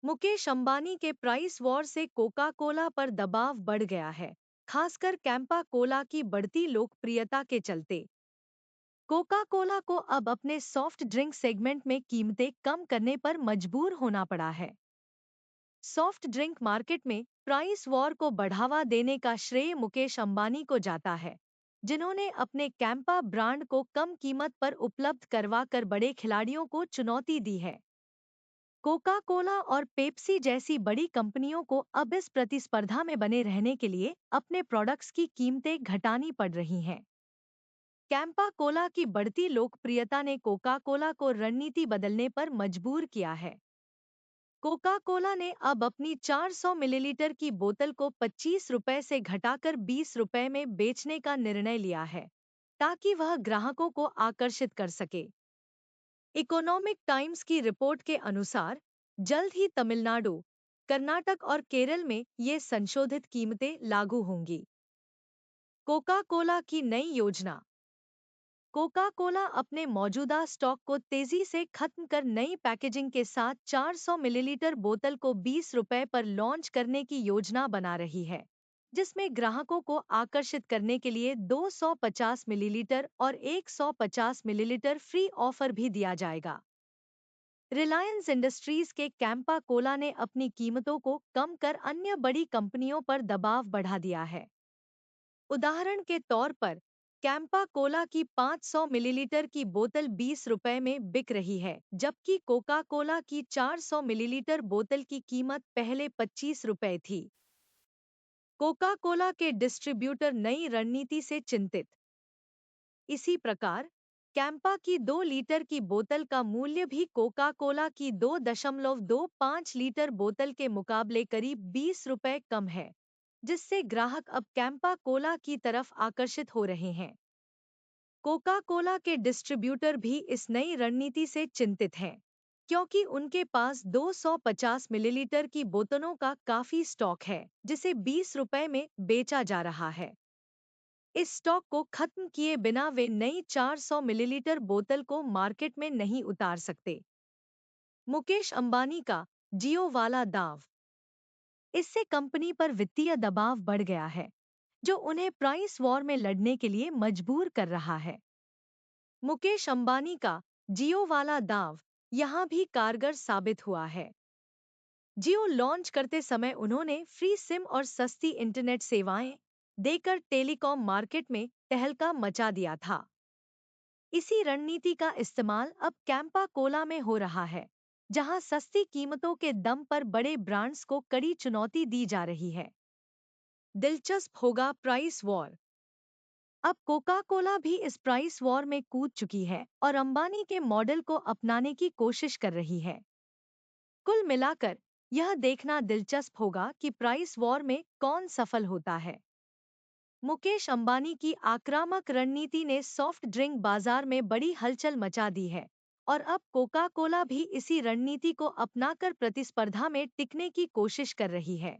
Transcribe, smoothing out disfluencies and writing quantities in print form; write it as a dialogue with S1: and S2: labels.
S1: मुकेश अंबानी के price war से Coca Cola पर दबाव बढ़ गया है, खासकर कैंपा कोला की बढ़ती लोकप्रियता के चलते। कोका कोला को अब अपने सॉफ्ट ड्रिंक सेगमेंट में कीमतें कम करने पर मजबूर होना पड़ा है। सॉफ्ट ड्रिंक मार्केट में प्राइस वॉर को बढ़ावा देने का श्रेय मुकेश अंबानी को जाता है, जिन्होंने अपने कैंपा ब्रांड को कम कीमत पर उपलब्ध करवाकर बड़े खिलाड़ियों को चुनौती दी है। कोका कोला और पेप्सी जैसी बड़ी कंपनियों को अब इस प्रतिस्पर्धा में बने रहने के लिए अपने प्रोडक्ट्स की कीमतें घटानी पड़ रही हैं। कैंपा कोला की बढ़ती लोकप्रियता ने कोका कोला को रणनीति बदलने पर मजबूर किया है। कोका कोला ने अब अपनी 400 मिलीलीटर की बोतल को 25 रुपए से घटाकर 20 रुपए में बेचने का निर्णय लिया है, ताकि वह ग्राहकों को आकर्षित कर सके। इकोनॉमिक टाइम्स की रिपोर्ट के अनुसार जल्द ही तमिलनाडु, कर्नाटक और केरल में ये संशोधित कीमतें लागू होंगी। कोका कोला की नई योजना। कोका कोला अपने मौजूदा स्टॉक को तेजी से खत्म कर नई पैकेजिंग के साथ 400 मिलीलीटर बोतल को 20 रुपए पर लॉन्च करने की योजना बना रही है, जिसमें ग्राहकों को आकर्षित करने के लिए 250 मिलीलीटर और 150 मिलीलीटर फ्री ऑफर भी दिया जाएगा। रिलायंस इंडस्ट्रीज के कैंपा कोला ने अपनी कीमतों को कम कर अन्य बड़ी कंपनियों पर दबाव बढ़ा दिया है। उदाहरण के तौर पर, कैंपा कोला की 500 मिलीलीटर की बोतल 20 रुपए में बिक रही है, जबकि कोका कोला की 400 मिलीलीटर बोतल की कीमत पहले 25 रुपए थी। कोका कोला के डिस्ट्रीब्यूटर नई रणनीति से चिंतित। इसी प्रकार, कैंपा की 2 लीटर की बोतल का मूल्य भी कोका कोला की 2.25 लीटर बोतल के मुकाबले करीब 20 रुपए कम है, जिससे ग्राहक अब कैंपा कोला की तरफ आकर्षित हो रहे हैं। कोका कोला के डिस्ट्रीब्यूटर भी इस नई रणनीति से चिंतित हैं, क्योंकि उनके पास 250 मिलीलीटर की बोतलों का काफी स्टॉक है, जिसे 20 रुपए में बेचा जा रहा है। इस स्टॉक को खत्म किए बिना वे नई 400 मिलीलीटर बोतल को मार्केट में नहीं उतार सकते। मुकेश अंबानी का जियो वाला दांव। इससे कंपनी पर वित्तीय दबाव बढ़ गया है, जो उन्हें प्राइस वॉर में लड़ने के लिए मजबूर कर रहा है। मुकेश अंबानी का जियो वाला दांव यहां भी कारगर साबित हुआ है। जियो लॉन्च करते समय उन्होंने फ्री सिम और सस्ती इंटरनेट सेवाएं देकर टेलीकॉम मार्केट में तहलका मचा दिया था। इसी रणनीति का इस्तेमाल अब कैंपा कोला में हो रहा है, जहां सस्ती कीमतों के दम पर बड़े ब्रांड्स को कड़ी चुनौती दी जा रही है। दिलचस्प होगा प्राइस वॉर। अब कोका कोला भी इस प्राइस वॉर में कूद चुकी है और अंबानी के मॉडल को अपनाने की कोशिश कर रही है। कुल मिलाकर यह देखना दिलचस्प होगा कि प्राइस वॉर में कौन सफल होता है। मुकेश अंबानी की आक्रामक रणनीति ने सॉफ्ट ड्रिंक बाजार में बड़ी हलचल मचा दी है, और अब कोका कोला भी इसी रणनीति को अपनाकर प्रतिस्पर्धा में टिकने की कोशिश कर रही है।